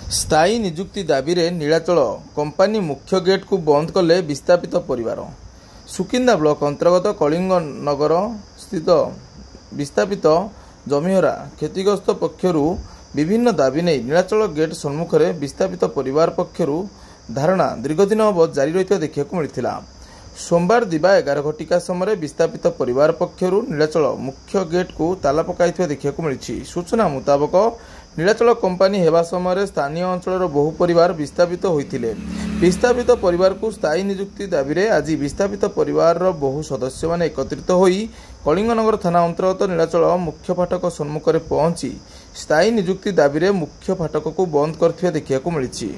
ସ୍ଥାୟୀ ନିଯୁକ୍ତି ଦାବିରେ ନୀଳାଚଳ କମ୍ପାନୀ ମୁଖ୍ୟ ଗେଟ୍କୁ ବନ୍ଦ କଲେ ବିସ୍ଥାପିତ ପରିବାର। ସୁକିନ୍ଦା ବ୍ଲକ ଅନ୍ତର୍ଗତ କଳିଙ୍ଗନଗର ସ୍ଥିତ ବିସ୍ଥାପିତ ଜମିହରା କ୍ଷତିଗ୍ରସ୍ତ ପକ୍ଷରୁ ବିଭିନ୍ନ ଦାବି ନେଇ ନୀଳାଚଳ ଗେଟ୍ ସମ୍ମୁଖରେ ବିସ୍ଥାପିତ ପରିବାର ପକ୍ଷରୁ ଧାରଣା ଦୀର୍ଘଦିନ ହେବ ଜାରି ରହିଥିବା ଦେଖିବାକୁ ମିଳିଥିଲା। सोमवार दिवा 11 घटिका समय विस्थापित परिवार पक्षर नीलाचल मुख्य गेट को ताला पकाई देखा मिली। सूचना मुताबक नीलाचल कंपानी हेबा समय स्थानीय अंचल बहु परिवार विस्थापित होते। विस्थापित परिवार को स्थायी नियुक्ति दाबी में आज विस्थापित परिवार बहु सदस्य मैंने एकत्रित होई कलिंगनगर थाना अंतर्गत नीलाचल मुख्य फाटक सम्मुख में पहुंची स्थायी नियुक्ति दाबी में मुख्य फाटक को बंद कर देखा मिली।